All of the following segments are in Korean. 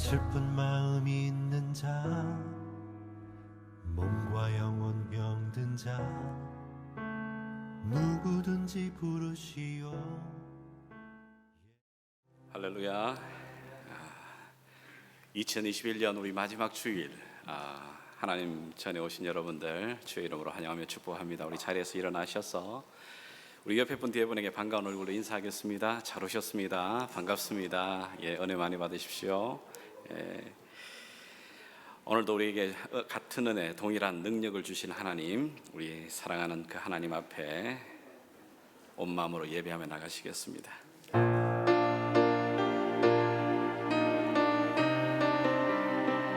슬픈 마음이 있는 자, 몸과 영혼 병든 자, 누구든지 부르시오. 할렐루야. 2021년 우리 마지막 주일, 하나님 전에 오신 여러분들 주의 이름으로 환영하며 축복합니다. 우리 자리에서 일어나셔서 우리 옆에 분 뒤에 분에게 반가운 얼굴로 인사하겠습니다. 잘 오셨습니다. 반갑습니다. 은혜 많이 받으십시오. 오늘도 우리에게 같은 은혜, 동일한 능력을 주신 하나님, 우리 사랑하는 그 하나님 앞에 온 마음으로 예배하며 나가시겠습니다.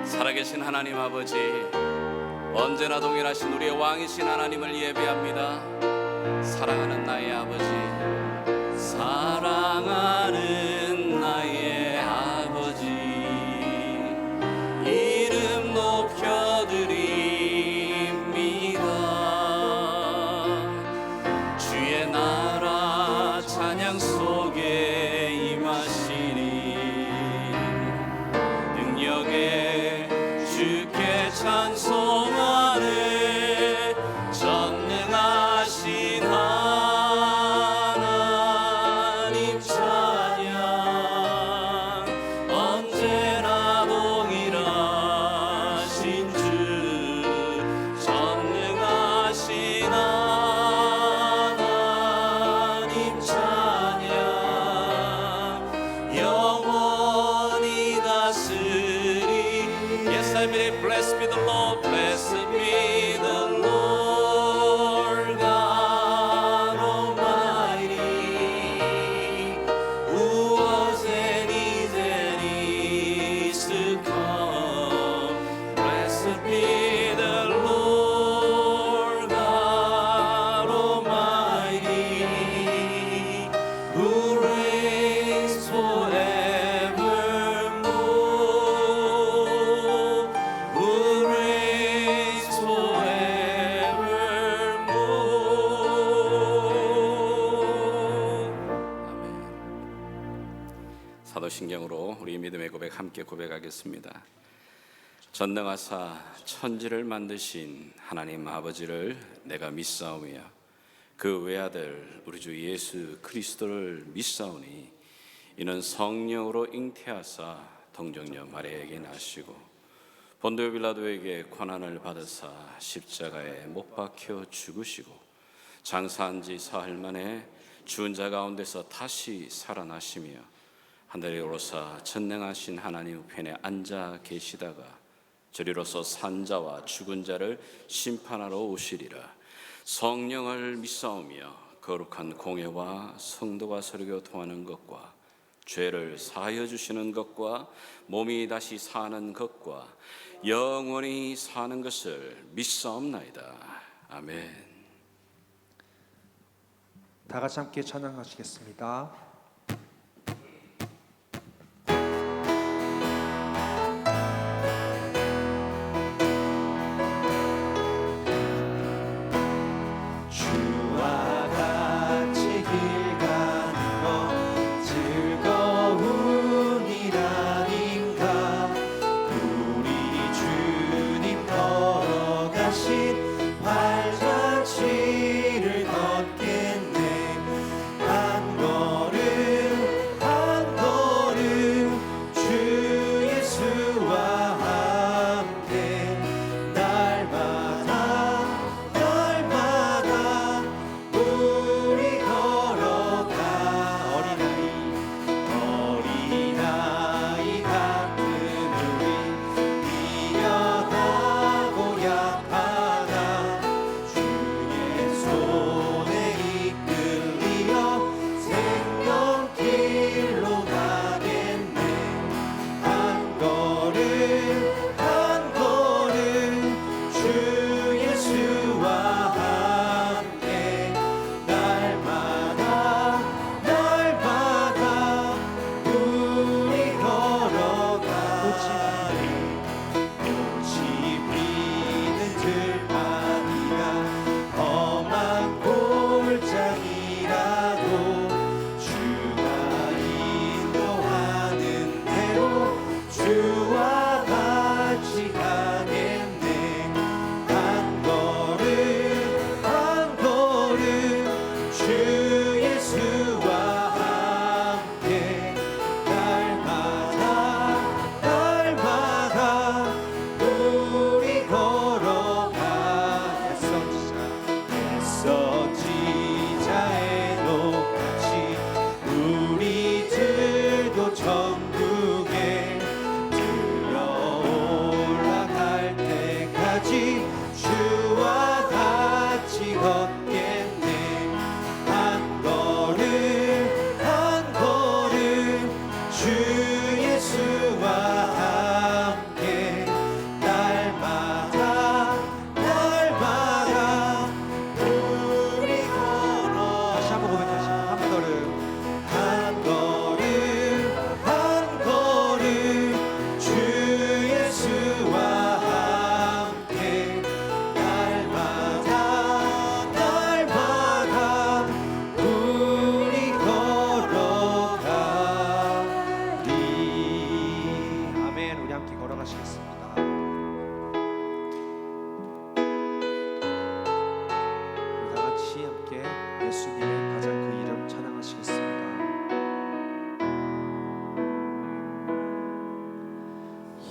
살아계신 하나님 아버지, 언제나 동일하신 우리의 왕이신 하나님을 예배합니다. 사랑하는 나의 아버지, 사랑하는 나의 아버지, 이름 높여드립니다. 주의 나라 찬양 속에 임하시니 능력에 주께 찬송하네. 전능하신 하나님 찬양, 언제나 동일하신 주, 전능하신 하나님 찬양, 영원히 다스리. Yes, I believe. Blessed be the Lord, blessed be the Lord God Almighty, who was and is to come. Blessed be the Lord God Almighty, who reigns forevermore. Who reigns forevermore. 아멘. 사도신경으로 우리 믿음의 고백 함께 고백하겠습니다. 전능하사 천지를 만드신 하나님 아버지를 내가 믿사오며 그 외아들 우리 주 예수 그리스도를 믿사오니 이는 성령으로 잉태하사 동정녀 마리아에게 나시고 본디오 빌라도에게 고난을 받으사 십자가에 못 박혀 죽으시고 장사한 지 사흘 만에 죽은 자 가운데서 다시 살아나시며 하늘에 오르사 전능하신 하나님 우편에 앉아 계시다가 저리로서 산자와 죽은 자를 심판하러 오시리라. 성령을 믿사오며 거룩한 공회와 성도가 서로 교통하는 것과 죄를 사하여 주시는 것과 몸이 다시 사는 것과 영원히 사는 것을 믿사옵나이다. 아멘. 다 같이 함께 찬양하시겠습니다. 발자취를 걷겠네. 한 걸음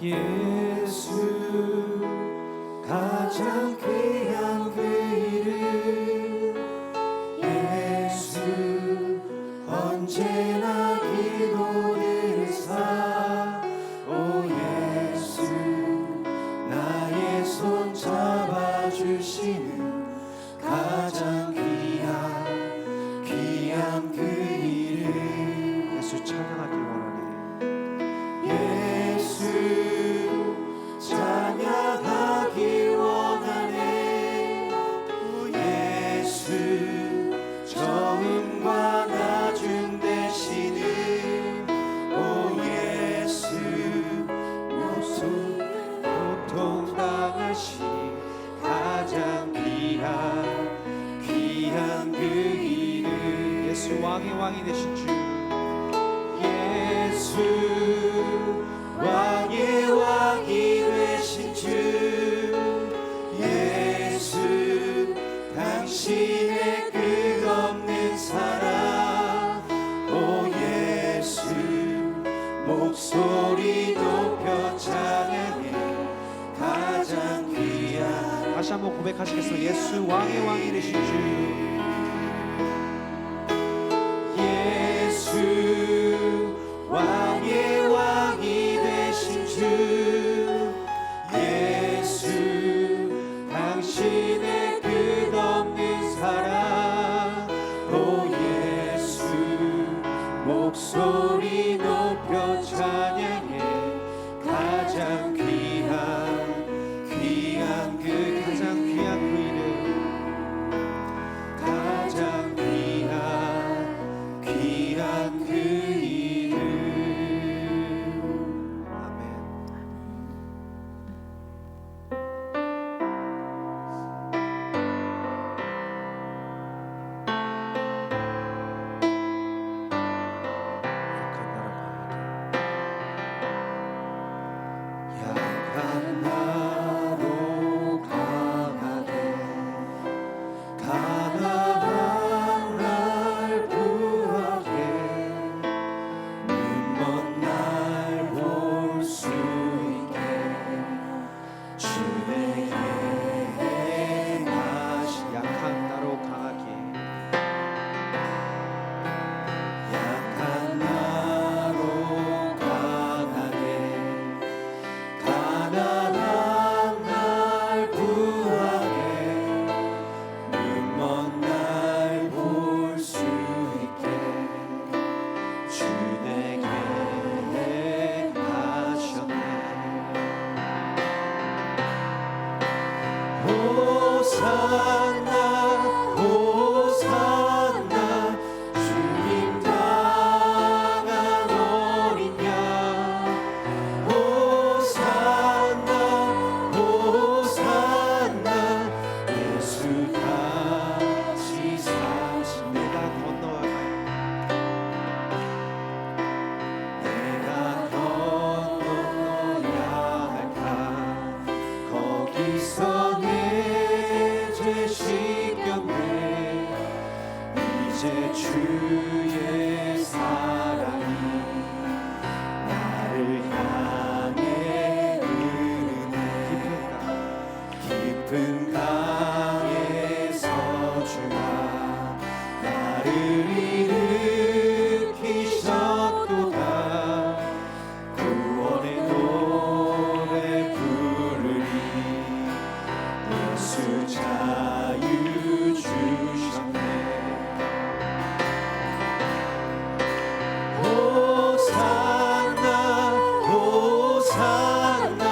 예수 가장 귀한 그 이름 예수 언제나 기도드리사 오 예수 나의 손 잡아주시는 가장 귀한 그 이름 예수 찬양하길 원하네 예수 찬양하길 원하네 오 예수 처음과 나중 되시는 오 예수 고통당하신 가장 귀한 그 이름 예수 왕의 왕이 되신 주 예수 왕의 왕이 되신 주 예수 당신의 끝없는 사랑 오 예수 목소리 높여 찬양해 가장 귀한 다시 한번 고백하시겠어요? 예수 왕의 왕이 되신 주 예수 왕의 왕이 되신 주 예수 당신의 끝없는 사랑 오 예수 목소리 높여 찬양해 가장 귀한 그 가장 귀한 그 이름 가장 귀한 그 이름 아멘. 약한 나로 강하게 가난한 날 구하게 눈먼 날 볼 수 있게 주의 행하신 약한 나로 강하게 약한 나로 강하게 가난한 날 구하게 눈먼 날 볼 수 있게 주 내게 행하셨네 호산나 호산나 주님 당한 어린 양 호산나 호산나 예수 다시 사신 내가 건너야 할까 거기서 내 죄 씻겼네 이제 주의 사랑이 나를 향해 흐르네 깊은 강에서 주가 나를 일으키셨도다 구원의 노래 부르리 예수 자유 주셨네 호산나 호산나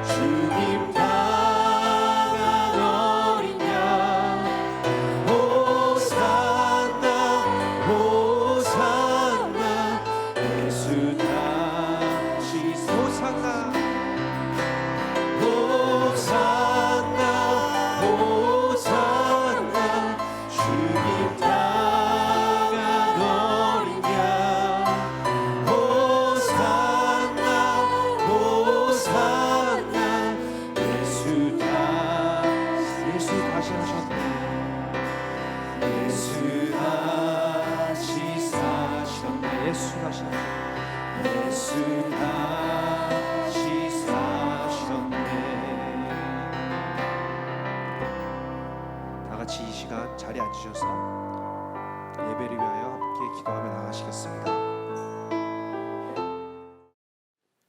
주님 당한 어린 양 호산나 호산나 예수 다시 호산나 호산나 호산나 주님 당한 어린 양 호산나 호산나 예수 다시 하셨네 예수 다시 사셨네 예수 다시 예수 다시 앉으셔서 예배를 위하여 함께 기도하며 나가시겠습니다.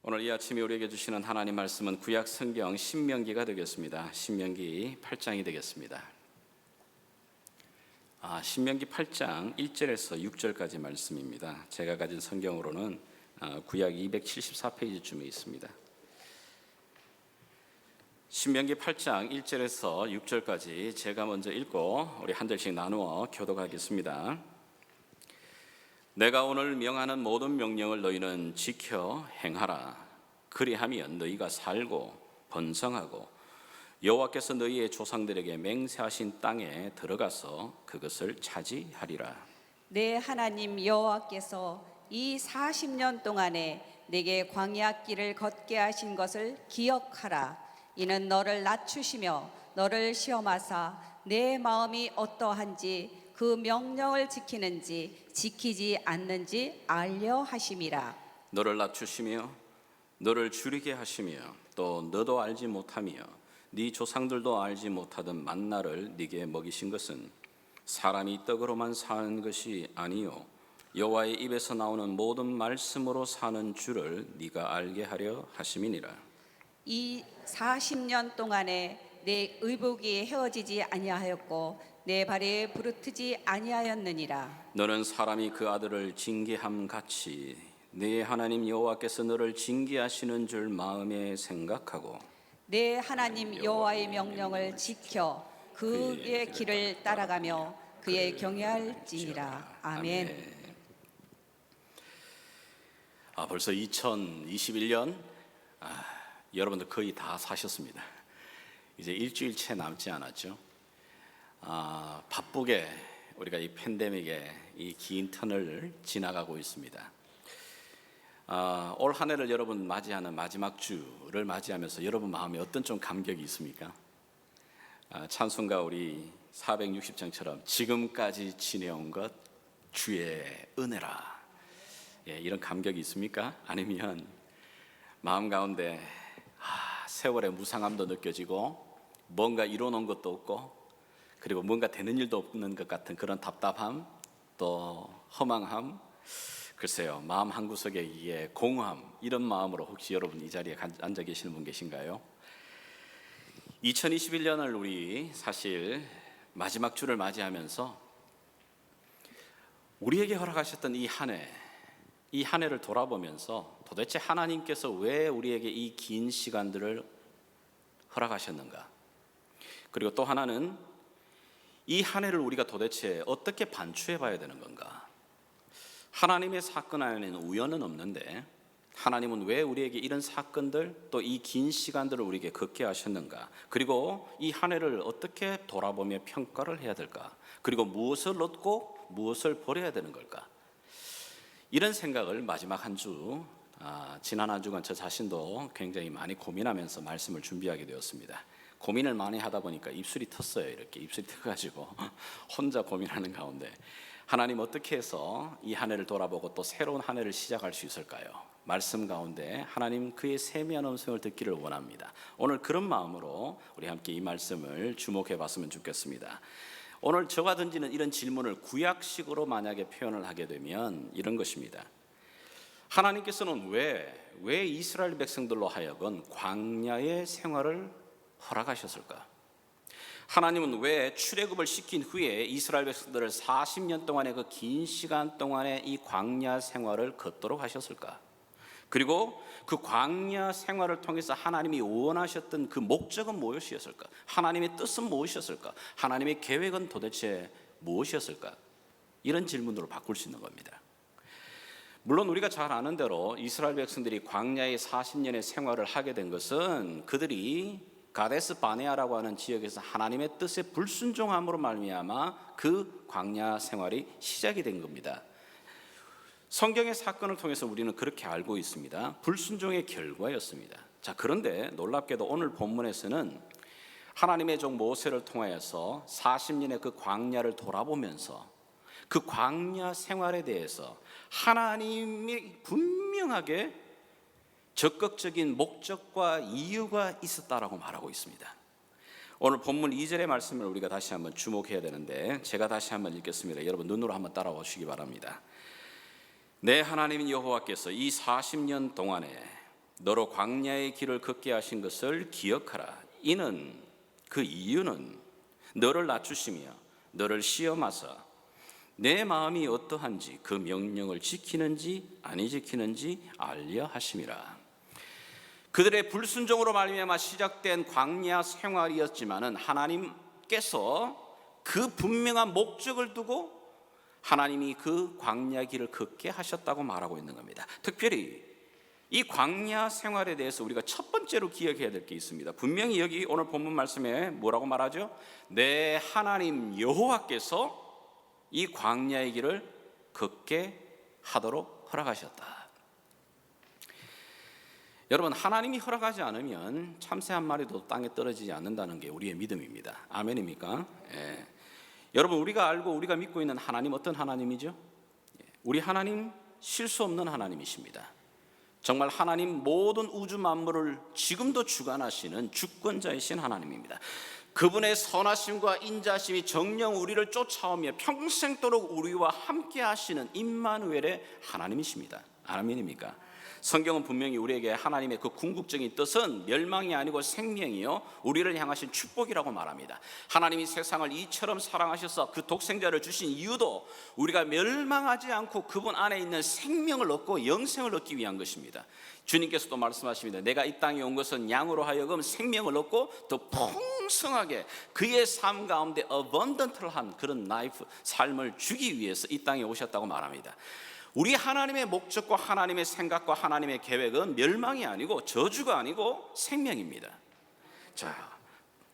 오늘 이 아침에 우리에게 주시는 하나님 말씀은 구약 성경 신명기가 되겠습니다. 신명기 8장이 되겠습니다. 신명기 8장 1절에서 6절까지 말씀입니다. 제가 가진 성경으로는 구약 274페이지쯤에 있습니다. 신명기 8장 1절에서 6절까지 제가 먼저 읽고 우리 한 절씩 나누어 교독하겠습니다. 내가 오늘 명하는 모든 명령을 너희는 지켜 행하라. 그리하면 너희가 살고 번성하고 여호와께서 너희의 조상들에게 맹세하신 땅에 들어가서 그것을 차지하리라. 내 하나님 여호와께서 이 40년 동안에 내게 광야 길을 걷게 하신 것을 기억하라. 이는 너를 낮추시며 너를 시험하사 내 마음이 어떠한지 그 명령을 지키는지 지키지 않는지 알려 하심이라. 너를 낮추시며 너를 줄이게 하시며 또 너도 알지 못하며 네 조상들도 알지 못하던 만나를 네게 먹이신 것은 사람이 떡으로만 사는 것이 아니요 여호와의 입에서 나오는 모든 말씀으로 사는 줄을 네가 알게 하려 하심이니라. 이 40년 동안에 내 의복이 헤어지지 아니하였고 내 발에 부르트지 아니하였느니라. 너는 사람이 그 아들을 징계함 같이 네 하나님 여호와께서 너를 징계하시는 줄 마음에 생각하고 내 하나님 여호와의 명령을 지켜 그의 길을 따라가며 그의 경외할지니라. 아멘. 벌써 2021년 여러분들 거의 다 사셨습니다. 이제 일주일 채 남지 않았죠. 바쁘게 우리가 이 팬데믹의 이 긴 터널을 지나가고 있습니다. 올 한 해를 여러분 맞이하는 마지막 주를 맞이하면서 여러분 마음에 어떤 좀 감격이 있습니까? 찬송가 우리 460장처럼 지금까지 지내온 것 주의 은혜라. 이런 감격이 있습니까? 아니면 마음 가운데 세월의 무상함도 느껴지고 뭔가 이뤄놓은 것도 없고 그리고 뭔가 되는 일도 없는 것 같은 그런 답답함 또 허망함 글쎄요 마음 한구석에 이게 공허함 이런 마음으로 혹시 여러분 이 자리에 앉아 계시는 분 계신가요? 2021년을 우리 사실 마지막 주를 맞이하면서 우리에게 허락하셨던 이 한 해를 돌아보면서 도대체 하나님께서 왜 우리에게 이 긴 시간들을 허락하셨는가? 그리고 또 하나는 이 한 해를 우리가 도대체 어떻게 반추해 봐야 되는 건가? 하나님의 사건 안에는 우연은 없는데 하나님은 왜 우리에게 이런 사건들 또 이 긴 시간들을 우리에게 겪게 하셨는가? 그리고 이 한 해를 어떻게 돌아보며 평가를 해야 될까? 그리고 무엇을 얻고 무엇을 버려야 되는 걸까? 이런 생각을 마지막 한 주, 지난 한 주간 저 자신도 굉장히 많이 고민하면서 말씀을 준비하게 되었습니다. 고민을 많이 하다 보니까 입술이 텄어요. 이렇게 입술이 트가지고 혼자 고민하는 가운데 하나님 어떻게 해서 이 한 해를 돌아보고 또 새로운 한 해를 시작할 수 있을까요? 말씀 가운데 하나님 그의 세미한 음성을 듣기를 원합니다. 오늘 그런 마음으로 우리 함께 이 말씀을 주목해 봤으면 좋겠습니다. 오늘 저가 던지는 이런 질문을 구약식으로 만약에 표현을 하게 되면 이런 것입니다. 하나님께서는 왜 이스라엘 백성들로 하여금 광야의 생활을 허락하셨을까? 하나님은 왜 출애굽을 시킨 후에 이스라엘 백성들을 40년 동안의 그 긴 시간 동안의 이 광야 생활을 걷도록 하셨을까? 그리고 그 광야 생활을 통해서 하나님이 원하셨던 그 목적은 무엇이었을까? 하나님의 뜻은 무엇이었을까? 하나님의 계획은 도대체 무엇이었을까? 이런 질문으로 바꿀 수 있는 겁니다. 물론 우리가 잘 아는 대로 이스라엘 백성들이 광야의 40년의 생활을 하게 된 것은 그들이 가데스 바네아라고 하는 지역에서 하나님의 뜻에 불순종함으로 말미암아 그 광야 생활이 시작이 된 겁니다. 성경의 사건을 통해서 우리는 그렇게 알고 있습니다. 불순종의 결과였습니다. 자, 그런데 놀랍게도 오늘 본문에서는 하나님의 종 모세를 통하여서 40년의 그 광야를 돌아보면서 그 광야 생활에 대해서 하나님이 분명하게 적극적인 목적과 이유가 있었다라고 말하고 있습니다. 오늘 본문 2절의 말씀을 우리가 다시 한번 주목해야 되는데 제가 다시 한번 읽겠습니다. 여러분 눈으로 한번 따라와 주시기 바랍니다. 내 하나님 여호와께서 이 40년 동안에 너로 광야의 길을 걷게 하신 것을 기억하라. 이는 그 이유는 너를 낮추시며 너를 시험하사 내 마음이 어떠한지 그 명령을 지키는지 아니 지키는지 알려 하심이라. 그들의 불순종으로 말미암아 시작된 광야 생활이었지만은 하나님께서 그 분명한 목적을 두고 하나님이 그 광야 길을 걷게 하셨다고 말하고 있는 겁니다. 특별히 이 광야 생활에 대해서 우리가 첫 번째로 기억해야 될 게 있습니다. 분명히 여기 오늘 본문 말씀에 뭐라고 말하죠? 내 하나님 여호와께서 이 광야의 길을 걷게 하도록 허락하셨다. 여러분, 하나님이 허락하지 않으면 참새 한 마리도 땅에 떨어지지 않는다는 게 우리의 믿음입니다. 아멘입니까? 예. 여러분, 우리가 알고 우리가 믿고 있는 하나님 어떤 하나님이죠? 우리 하나님 실수 없는 하나님이십니다. 정말 하나님 모든 우주 만물을 지금도 주관하시는 주권자이신 하나님입니다. 그분의 선하심과 인자심이 정녕 우리를 쫓아오며 평생도록 우리와 함께 하시는 임마누엘의 하나님이십니다. 아멘입니까? 성경은 분명히 우리에게 하나님의 그 궁극적인 뜻은 멸망이 아니고 생명이요 우리를 향하신 축복이라고 말합니다. 하나님이 세상을 이처럼 사랑하셔서 그 독생자를 주신 이유도 우리가 멸망하지 않고 그분 안에 있는 생명을 얻고 영생을 얻기 위한 것입니다. 주님께서도 말씀하십니다. 내가 이 땅에 온 것은 양으로 하여금 생명을 얻고 더 풍성하게 그의 삶 가운데 어번던트한 그런 삶을 주기 위해서 이 땅에 오셨다고 말합니다. 우리 하나님의 목적과 하나님의 생각과 하나님의 계획은 멸망이 아니고 저주가 아니고 생명입니다. 자,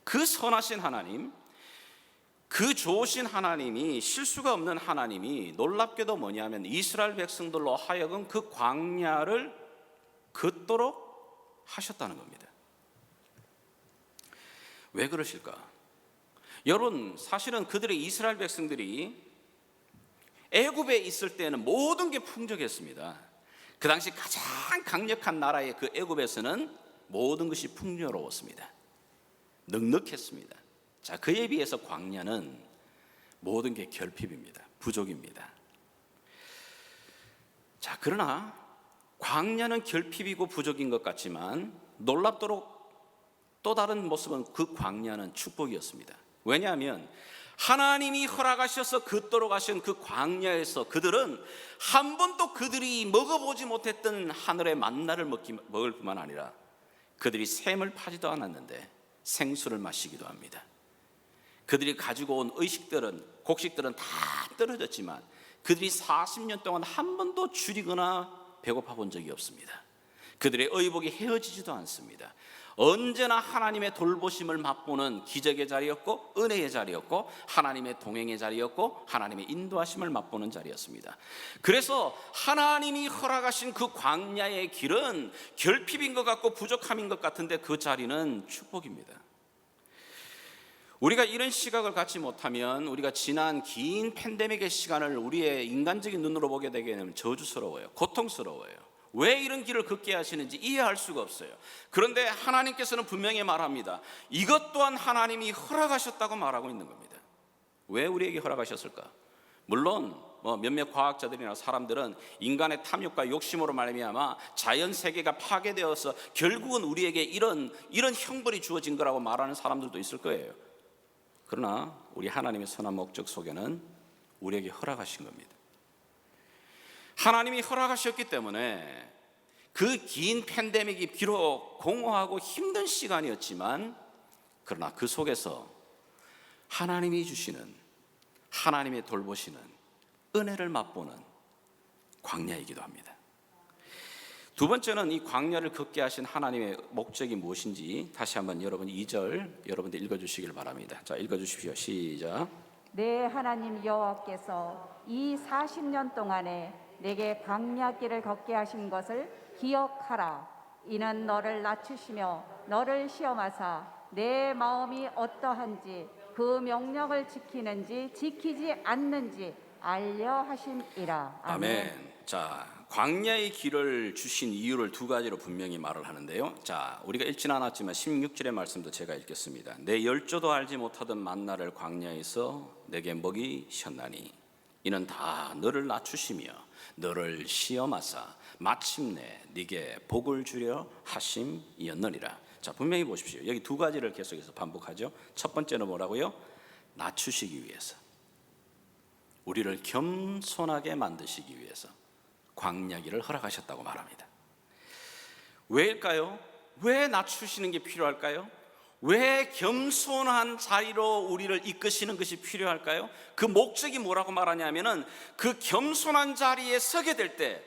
그 선하신 하나님, 그 좋으신 하나님이, 실수가 없는 하나님이 놀랍게도 뭐냐면 이스라엘 백성들로 하여금 그 광야를 걷도록 하셨다는 겁니다. 왜 그러실까? 여러분, 사실은 그들의 이스라엘 백성들이 애굽에 있을 때는 모든 게 풍족했습니다. 그 당시 가장 강력한 나라의 그 애굽에서는 모든 것이 풍요로웠습니다. 넉넉했습니다. 자, 그에 비해서 광야는 모든 게 결핍입니다. 부족입니다. 자, 그러나 광야는 결핍이고 부족인 것 같지만 놀랍도록 또 다른 모습은 그 광야는 축복이었습니다. 왜냐하면 하나님이 허락하셔서 걷도록 하신 그 광야에서 그들은 한 번도 그들이 먹어보지 못했던 하늘의 만나를 먹을 뿐만 아니라 그들이 샘을 파지도 않았는데 생수를 마시기도 합니다. 그들이 가지고 온 곡식들은 다 떨어졌지만 그들이 40년 동안 한 번도 줄이거나 배고파 본 적이 없습니다. 그들의 의복이 헤어지지도 않습니다. 언제나 하나님의 돌보심을 맛보는 기적의 자리였고 은혜의 자리였고 하나님의 동행의 자리였고 하나님의 인도하심을 맛보는 자리였습니다. 그래서 하나님이 허락하신 그 광야의 길은 결핍인 것 같고 부족함인 것 같은데 그 자리는 축복입니다. 우리가 이런 시각을 갖지 못하면 우리가 지난 긴 팬데믹의 시간을 우리의 인간적인 눈으로 보게 되게 되면 저주스러워요. 고통스러워요. 왜 이런 길을 걷게 하시는지 이해할 수가 없어요. 그런데 하나님께서는 분명히 말합니다. 이것 또한 하나님이 허락하셨다고 말하고 있는 겁니다. 왜 우리에게 허락하셨을까? 물론 몇몇 과학자들이나 사람들은 인간의 탐욕과 욕심으로 말미암아 자연 세계가 파괴되어서 결국은 우리에게 이런 형벌이 주어진 거라고 말하는 사람들도 있을 거예요. 그러나 우리 하나님의 선한 목적 속에는 우리에게 허락하신 겁니다. 하나님이 허락하셨기 때문에 그 긴 팬데믹이 비록 공허하고 힘든 시간이었지만 그러나 그 속에서 하나님이 주시는 하나님의 돌보시는 은혜를 맛보는 광야이기도 합니다. 두 번째는 이 광야를 걷게 하신 하나님의 목적이 무엇인지 다시 한번 여러분 2절 여러분들 읽어주시길 바랍니다. 자, 읽어주십시오. 시작. 내 하나님 여호와께서 이 40년 동안에 내게 광야길을 걷게 하신 것을 기억하라. 이는 너를 낮추시며 너를 시험하사 내 마음이 어떠한지 그 명령을 지키는지 지키지 않는지 알려 하심이라. 아멘. 자, 광야의 길을 주신 이유를 두 가지로 분명히 말을 하는데요. 자, 우리가 읽진 않았지만 16절의 말씀도 제가 읽겠습니다. 내 열조도 알지 못하던 만나를 광야에서 내게 먹이셨나니 이는 다 너를 낮추시며 너를 시험하사 마침내 네게 복을 주려 하심이었느니라. 자, 분명히 보십시오. 여기 두 가지를 계속해서 반복하죠. 첫 번째는 뭐라고요? 낮추시기 위해서, 우리를 겸손하게 만드시기 위해서 광야길을 허락하셨다고 말합니다. 왜일까요? 왜 낮추시는 게 필요할까요? 왜 겸손한 자리로 우리를 이끄시는 것이 필요할까요? 그 목적이 뭐라고 말하냐면은 그 겸손한 자리에 서게 될 때,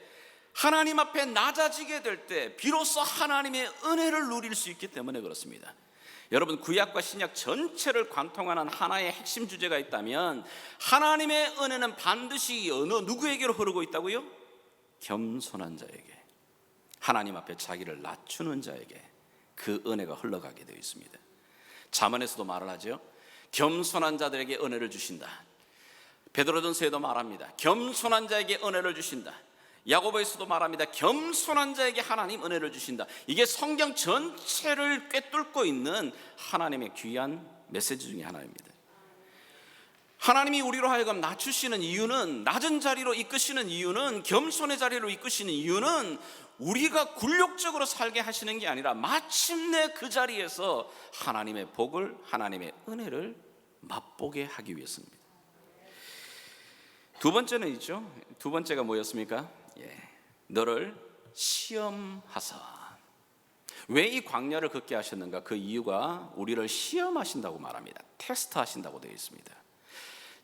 하나님 앞에 낮아지게 될 때 비로소 하나님의 은혜를 누릴 수 있기 때문에 그렇습니다. 여러분, 구약과 신약 전체를 관통하는 하나의 핵심 주제가 있다면 하나님의 은혜는 반드시 어느 누구에게로 흐르고 있다고요? 겸손한 자에게, 하나님 앞에 자기를 낮추는 자에게 그 은혜가 흘러가게 되어 있습니다. 잠언에서도 말을 하죠. 겸손한 자들에게 은혜를 주신다. 베드로전서에도 말합니다. 겸손한 자에게 은혜를 주신다. 야고보에서도 말합니다. 겸손한 자에게 하나님 은혜를 주신다. 이게 성경 전체를 꿰뚫고 있는 하나님의 귀한 메시지 중에 하나입니다. 하나님이 우리로 하여금 낮추시는 이유는, 낮은 자리로 이끄시는 이유는, 겸손의 자리로 이끄시는 이유는 우리가 굴욕적으로 살게 하시는 게 아니라 마침내 그 자리에서 하나님의 복을, 하나님의 은혜를 맛보게 하기 위해서입니다. 두 번째는 있죠. 두 번째가 뭐였습니까? 너를 시험하사. 왜 이 광야를 걷게 하셨는가? 그 이유가 우리를 시험하신다고 말합니다. 테스트하신다고 되어 있습니다.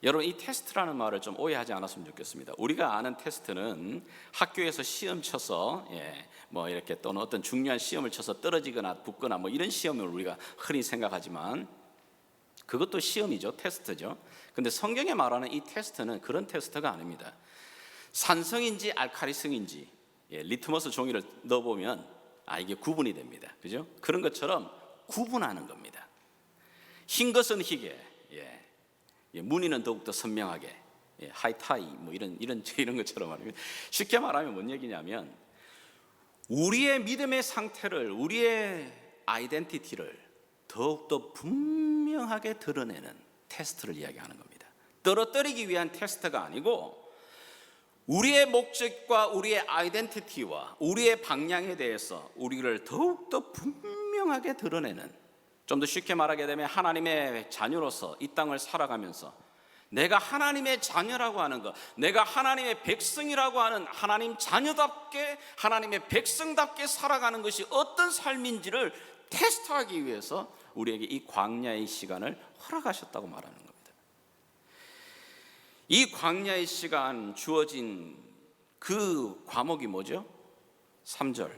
여러분, 이 테스트라는 말을 좀 오해하지 않았으면 좋겠습니다. 우리가 아는 테스트는 학교에서 시험 쳐서 뭐 이렇게 또는 어떤 중요한 시험을 쳐서 떨어지거나 붙거나 뭐 이런 시험을 우리가 흔히 생각하지만 그것도 시험이죠. 테스트죠. 근데 성경에 말하는 이 테스트는 그런 테스트가 아닙니다. 산성인지 알칼리성인지 리트머스 종이를 넣어보면 이게 구분이 됩니다. 그죠? 그런 것처럼 구분하는 겁니다. 흰 것은 희게, 무늬는 더욱더 선명하게, 하이타이 뭐 이런 것처럼 말입니다. 쉽게 말하면 뭔 얘기냐면 우리의 믿음의 상태를, 우리의 아이덴티티를 더욱더 분명하게 드러내는 테스트를 이야기하는 겁니다. 떨어뜨리기 위한 테스트가 아니고 우리의 목적과 우리의 아이덴티티와 우리의 방향에 대해서 우리를 더욱더 분명하게 드러내는, 좀 더 쉽게 말하게 되면 하나님의 자녀로서 이 땅을 살아가면서 내가 하나님의 자녀라고 하는 것, 내가 하나님의 백성이라고 하는 하나님 자녀답게, 하나님의 백성답게 살아가는 것이 어떤 삶인지를 테스트하기 위해서 우리에게 이 광야의 시간을 허락하셨다고 말하는 겁니다. 이 광야의 시간 주어진 그 과목이 뭐죠? 3절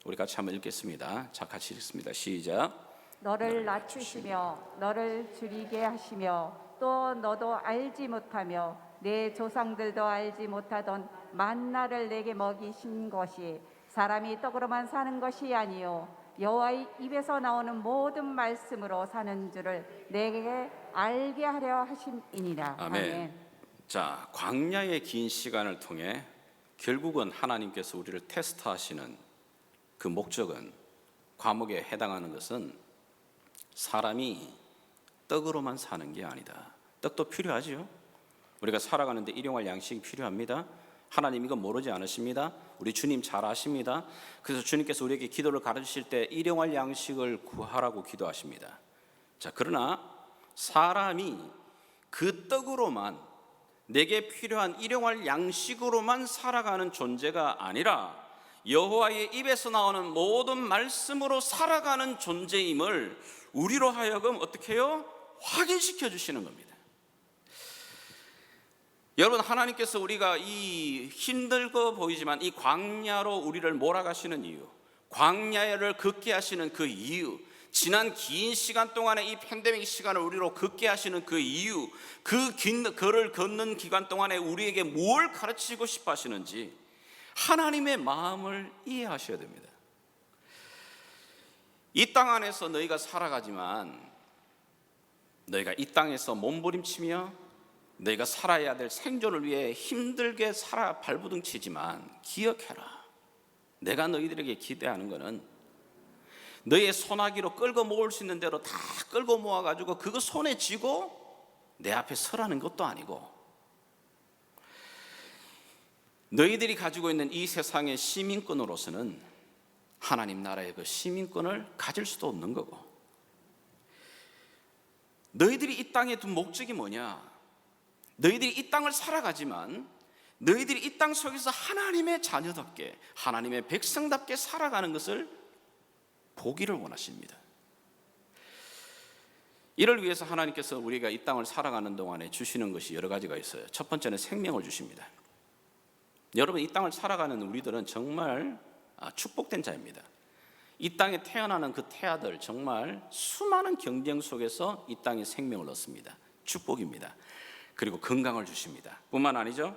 우리 같이 한번 읽겠습니다. 자, 같이 읽습니다. 시작. 너를 낮추시며 너를 줄이게 하시며 또 너도 알지 못하며 내 조상들도 알지 못하던 만나를 내게 먹이신 것이 사람이 떡으로만 사는 것이 아니요 여호와의 입에서 나오는 모든 말씀으로 사는 줄을 내게 알게 하려 하심이니라. 아멘. 자, 광야의 긴 시간을 통해 결국은 하나님께서 우리를 테스트하시는 그 목적은, 과목에 해당하는 것은 사람이 떡으로만 사는 게 아니다. 떡도 필요하지요. 우리가 살아가는데 일용할 양식이 필요합니다. 하나님 이거 모르지 않으십니다. 우리 주님 잘 아십니다. 그래서 주님께서 우리에게 기도를 가르치실 때 일용할 양식을 구하라고 기도하십니다. 자, 그러나 사람이 그 떡으로만, 내게 필요한 일용할 양식으로만 살아가는 존재가 아니라 여호와의 입에서 나오는 모든 말씀으로 살아가는 존재임을 우리로 하여금 어떻게 해요? 확인시켜 주시는 겁니다. 여러분, 하나님께서 우리가 이 힘들고 보이지만 이 광야로 우리를 몰아가시는 이유, 광야를 걷게 하시는 그 이유, 지난 긴 시간 동안에 이 팬데믹 시간을 우리로 걷게 하시는 그 이유, 그 긴 걸을 걷는 기간 동안에 우리에게 뭘 가르치고 싶어 하시는지 하나님의 마음을 이해하셔야 됩니다. 이 땅 안에서 너희가 살아가지만 너희가 이 땅에서 몸부림치며 너희가 살아야 될 생존을 위해 힘들게 살아 발부둥치지만 기억해라. 내가 너희들에게 기대하는 것은 너희의 소나기로 끌고 모을 수 있는 대로 다 끌고 모아가지고 그거 손에 쥐고 내 앞에 서라는 것도 아니고, 너희들이 가지고 있는 이 세상의 시민권으로서는 하나님 나라의 그 시민권을 가질 수도 없는 거고, 너희들이 이 땅에 둔 목적이 뭐냐? 너희들이 이 땅을 살아가지만 너희들이 이 땅 속에서 하나님의 자녀답게, 하나님의 백성답게 살아가는 것을 보기를 원하십니다. 이를 위해서 하나님께서 우리가 이 땅을 살아가는 동안에 주시는 것이 여러 가지가 있어요. 첫 번째는 생명을 주십니다. 여러분, 이 땅을 살아가는 우리들은 정말 축복된 자입니다. 이 땅에 태어나는 그 태아들, 정말 수많은 경쟁 속에서 이 땅에 생명을 얻습니다. 축복입니다. 그리고 건강을 주십니다. 뿐만 아니죠,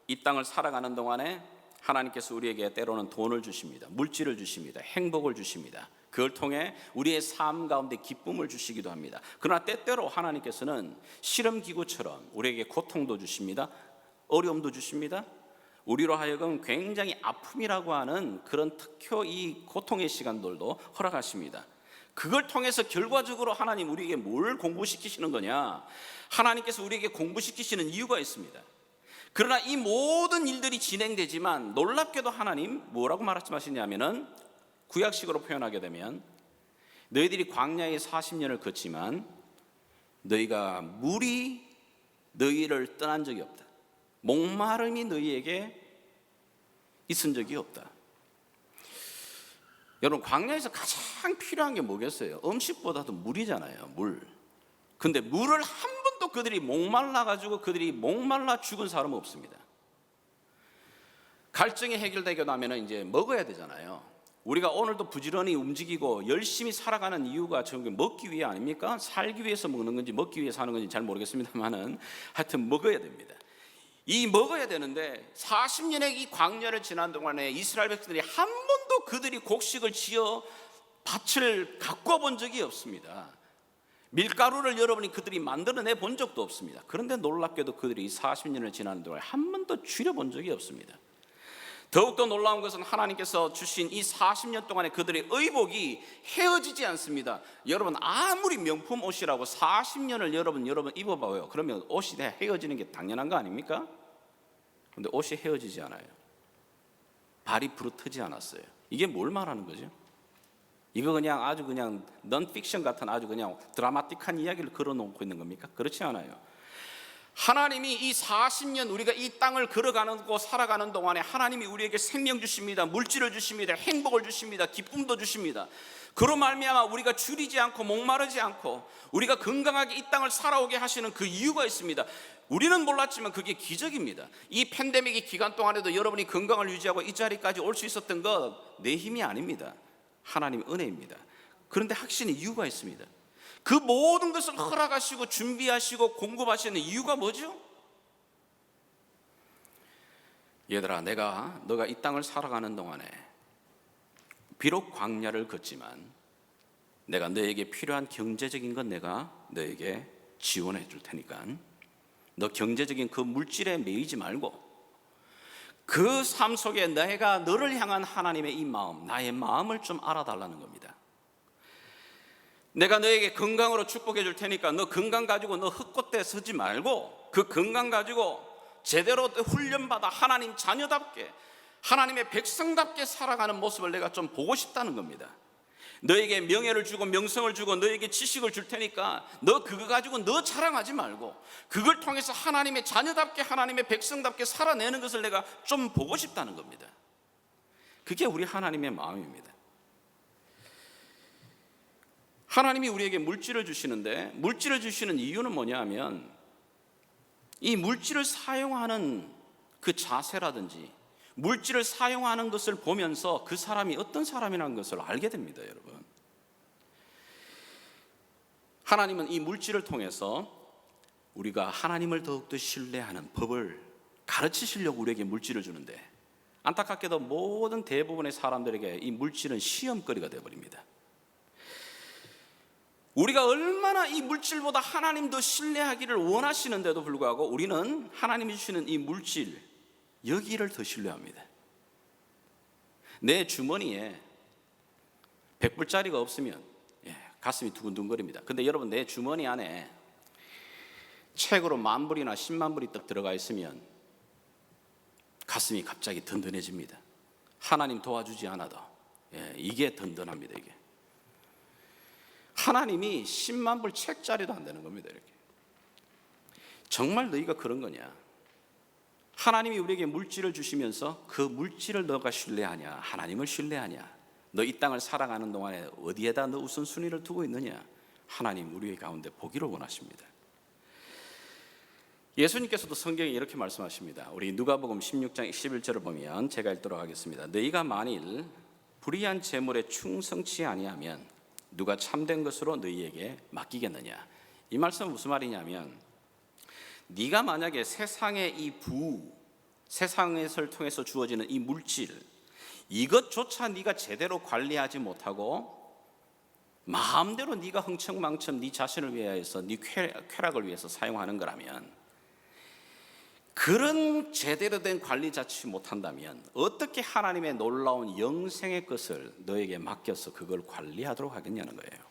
이 땅을 살아가는 동안에 하나님께서 우리에게 때로는 돈을 주십니다. 물질을 주십니다. 행복을 주십니다. 그걸 통해 우리의 삶 가운데 기쁨을 주시기도 합니다. 그러나 때때로 하나님께서는 실험기구처럼 우리에게 고통도 주십니다. 어려움도 주십니다. 우리로 하여금 굉장히 아픔이라고 하는 그런 특효 이 고통의 시간들도 허락하십니다. 그걸 통해서 결과적으로 하나님 우리에게 뭘 공부시키시는 거냐? 하나님께서 우리에게 공부시키시는 이유가 있습니다. 그러나 이 모든 일들이 진행되지만 놀랍게도 하나님 뭐라고 말씀하시냐면은, 구약식으로 표현하게 되면 너희들이 광야의 40년을 걷지만 너희가 물이 너희를 떠난 적이 없다. 목마름이 너희에게 있은 적이 없다. 여러분, 광야에서 가장 필요한 게 뭐겠어요? 음식보다도 물이잖아요. 물. 근데 물을 한 번도 그들이 목말라가지고 그들이 목말라 죽은 사람은 없습니다. 갈증이 해결되고 나면 이제 먹어야 되잖아요. 우리가 오늘도 부지런히 움직이고 열심히 살아가는 이유가 전부 먹기 위해 아닙니까? 살기 위해서 먹는 건지 먹기 위해 사는 건지 잘 모르겠습니다만은 하여튼 먹어야 됩니다. 이 먹어야 되는데 40년의 이 광야를 지난 동안에 이스라엘 백성들이 한 번도 그들이 곡식을 지어 밭을 가꿔 본 적이 없습니다. 밀가루를 여러분이 그들이 만들어내 본 적도 없습니다. 그런데 놀랍게도 그들이 40년을 지난 동안에 한 번도 줄여 본 적이 없습니다. 더욱더 놀라운 것은 하나님께서 주신 이 40년 동안에 그들의 의복이 헤어지지 않습니다. 여러분, 아무리 명품 옷이라고 40년을 여러분 입어봐요. 그러면 옷이 헤어지는 게 당연한 거 아닙니까? 그런데 옷이 헤어지지 않아요. 발이 부르트지 않았어요. 이게 뭘 말하는 거죠? 이거 그냥 아주 그냥 넌픽션 같은 아주 그냥 드라마틱한 이야기를 걸어놓고 있는 겁니까? 그렇지 않아요. 하나님이 이 40년 우리가 이 땅을 걸어가고 살아가는 동안에 하나님이 우리에게 생명 주십니다. 물질을 주십니다. 행복을 주십니다. 기쁨도 주십니다. 그로 말미암아 우리가 줄이지 않고 목마르지 않고 우리가 건강하게 이 땅을 살아오게 하시는 그 이유가 있습니다. 우리는 몰랐지만 그게 기적입니다. 이 팬데믹 기간 동안에도 여러분이 건강을 유지하고 이 자리까지 올 수 있었던 것 내 힘이 아닙니다. 하나님의 은혜입니다. 그런데 확실히 이유가 있습니다. 그 모든 것을 허락하시고 준비하시고 공급하시는 이유가 뭐죠? 얘들아, 너가 이 땅을 살아가는 동안에 비록 광야를 걷지만 내가 너에게 필요한 경제적인 건 내가 너에게 지원해 줄 테니까 너 경제적인 그 물질에 매이지 말고 그 삶 속에 내가 너를 향한 하나님의 이 마음, 나의 마음을 좀 알아달라는 겁니다. 내가 너에게 건강으로 축복해 줄 테니까 너 건강 가지고 너 헛것대 서지 말고 그 건강 가지고 제대로 훈련받아 하나님 자녀답게 하나님의 백성답게 살아가는 모습을 내가 좀 보고 싶다는 겁니다. 너에게 명예를 주고 명성을 주고 너에게 지식을 줄 테니까 너 그거 가지고 너 자랑하지 말고 그걸 통해서 하나님의 자녀답게 하나님의 백성답게 살아내는 것을 내가 좀 보고 싶다는 겁니다. 그게 우리 하나님의 마음입니다. 하나님이 우리에게 물질을 주시는데 물질을 주시는 이유는 뭐냐 하면 이 물질을 사용하는 그 자세라든지 물질을 사용하는 것을 보면서 그 사람이 어떤 사람이라는 것을 알게 됩니다. 여러분, 하나님은 이 물질을 통해서 우리가 하나님을 더욱더 신뢰하는 법을 가르치시려고 우리에게 물질을 주는데 안타깝게도 모든 대부분의 사람들에게 이 물질은 시험거리가 되어버립니다. 우리가 얼마나 이 물질보다 하나님 더 신뢰하기를 원하시는데도 불구하고 우리는 하나님이 주시는 이 물질, 여기를 더 신뢰합니다. 내 주머니에 100불짜리가 없으면 가슴이 두근두근거립니다. 근데 여러분, 내 주머니 안에 책으로 10,000불이나 100,000불이 딱 들어가 있으면 가슴이 갑자기 든든해집니다. 하나님 도와주지 않아도 이게 든든합니다. 이게 하나님이 100,000불 책짜리도 안 되는 겁니다. 이렇게. 정말 너희가 그런 거냐? 하나님이 우리에게 물질을 주시면서 그 물질을 너가 신뢰하냐? 하나님을 신뢰하냐? 너 이 땅을 살아가는 동안에 어디에다 너 우선순위를 두고 있느냐? 하나님 우리 가운데 보기를 원하십니다. 예수님께서도 성경에 이렇게 말씀하십니다. 우리 누가복음 16장 11절을 보면 제가 읽도록 하겠습니다. 너희가 만일 불의한 재물에 충성치 아니하면 누가 참된 것으로 너희에게 맡기겠느냐? 이 말씀은 무슨 말이냐면, 네가 만약에 세상의 이 세상을 통해서 주어지는 이 물질, 이것조차 네가 제대로 관리하지 못하고 마음대로 네가 흥청망청 네 자신을 위하여서 네 쾌락을 위해서 사용하는 거라면, 그런 제대로 된 관리 자치 못한다면 어떻게 하나님의 놀라운 영생의 것을 너에게 맡겨서 그걸 관리하도록 하겠냐는 거예요.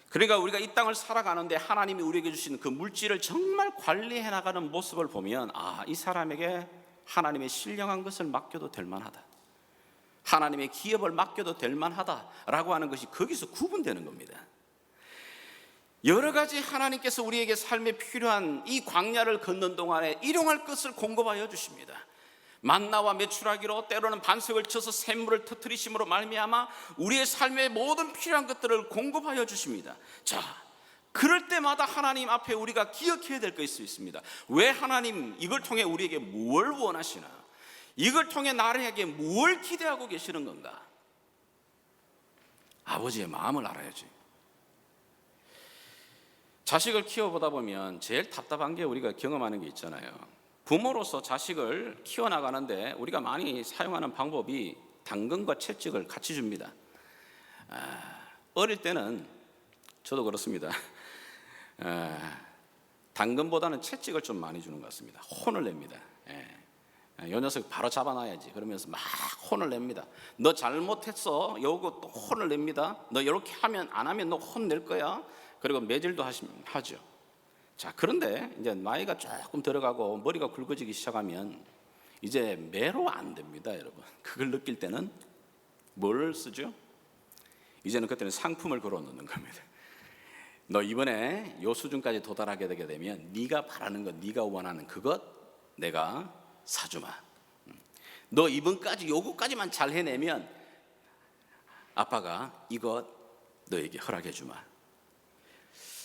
그러니까 우리가 이 땅을 살아가는데 하나님이 우리에게 주신 그 물질을 정말 관리해 나가는 모습을 보면, 이 사람에게 하나님의 신령한 것을 맡겨도 될 만하다, 하나님의 기업을 맡겨도 될 만하다라고 하는 것이 거기서 구분되는 겁니다. 여러 가지 하나님께서 우리에게 삶에 필요한 이 광야를 걷는 동안에 일용할 것을 공급하여 주십니다. 만나와 메추라기로, 때로는 반석을 쳐서 샘물을 터뜨리심으로 말미암아 우리의 삶의 모든 필요한 것들을 공급하여 주십니다. 자, 그럴 때마다 하나님 앞에 우리가 기억해야 될 것이 있습니다. 왜 하나님 이걸 통해 우리에게 뭘 원하시나? 이걸 통해 나에게 뭘 기대하고 계시는 건가? 아버지의 마음을 알아야지. 자식을 키워보다 보면 제일 답답한 게 우리가 경험하는 게 있잖아요. 부모로서 자식을 키워나가는데 우리가 많이 사용하는 방법이 당근과 채찍을 같이 줍니다. 어릴 때는 저도 그렇습니다. 당근보다는 채찍을 좀 많이 주는 것 같습니다. 혼을 냅니다. 요 녀석 바로 잡아놔야지 그러면서 막 혼을 냅니다. 너 잘못했어, 요거 또 혼을 냅니다. 너 이렇게 하면 안 하면 너 혼낼 거야. 그리고 매질도 하죠. 자, 그런데 이제 나이가 조금 들어가고 머리가 굵어지기 시작하면 이제 매로 안 됩니다, 여러분. 그걸 느낄 때는 뭘 쓰죠? 이제는 그때는 상품을 걸어 놓는 겁니다. 너 이번에 요 수준까지 도달하게 되게 되면 네가 바라는 것, 네가 원하는 그것 내가 사주마. 너 이번까지 요거까지만 잘 해내면 아빠가 이것 너에게 허락해 주마.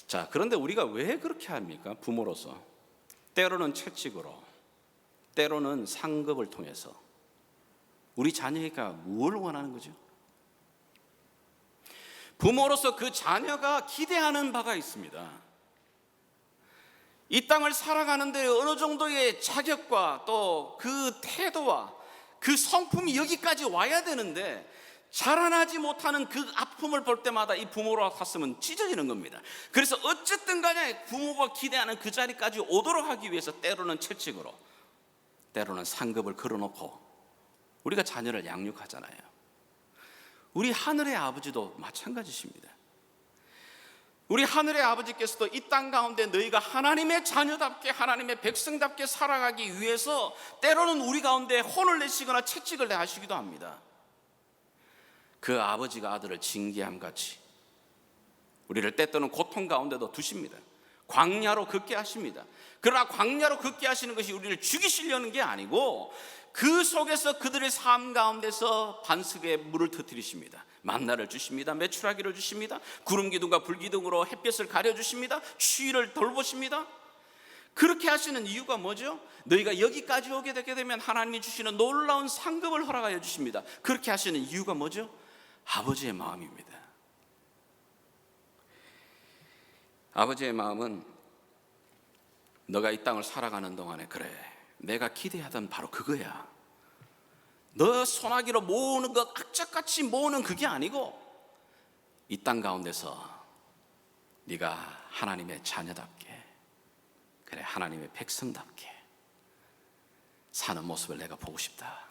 자, 그런데 우리가 왜 그렇게 합니까? 부모로서 때로는 채찍으로, 때로는 상급을 통해서 우리 자녀가 뭘 원하는 거죠? 부모로서 그 자녀가 기대하는 바가 있습니다. 이 땅을 살아가는데 어느 정도의 자격과 또 그 태도와 그 성품이 여기까지 와야 되는데 자라나지 못하는 그 아픔을 볼 때마다 이 부모로 가슴은 찢어지는 겁니다. 그래서 어쨌든 간에 부모가 기대하는 그 자리까지 오도록 하기 위해서 때로는 채찍으로, 때로는 상급을 걸어놓고 우리가 자녀를 양육하잖아요. 우리 하늘의 아버지도 마찬가지십니다. 우리 하늘의 아버지께서도 이 땅 가운데 너희가 하나님의 자녀답게, 하나님의 백성답게 살아가기 위해서 때로는 우리 가운데 혼을 내시거나 채찍을 내하시기도 합니다. 그 아버지가 아들을 징계함같이 우리를 때때로는 고통 가운데도 두십니다. 광야로 걷게 하십니다. 그러나 광야로 걷게 하시는 것이 우리를 죽이시려는 게 아니고 그 속에서 그들의 삶 가운데서 반석에 물을 터뜨리십니다. 만나를 주십니다. 메추라기를 주십니다. 구름 기둥과 불 기둥으로 햇볕을 가려주십니다. 추위를 돌보십니다. 그렇게 하시는 이유가 뭐죠? 너희가 여기까지 오게 되게 되면 하나님이 주시는 놀라운 상급을 허락하여 주십니다. 그렇게 하시는 이유가 뭐죠? 아버지의 마음입니다. 아버지의 마음은 너가 이 땅을 살아가는 동안에 그래, 내가 기대하던 바로 그거야. 너 소나기로 모으는 것, 악착같이 모으는 그게 아니고 이 땅 가운데서 네가 하나님의 자녀답게, 그래 하나님의 백성답게 사는 모습을 내가 보고 싶다.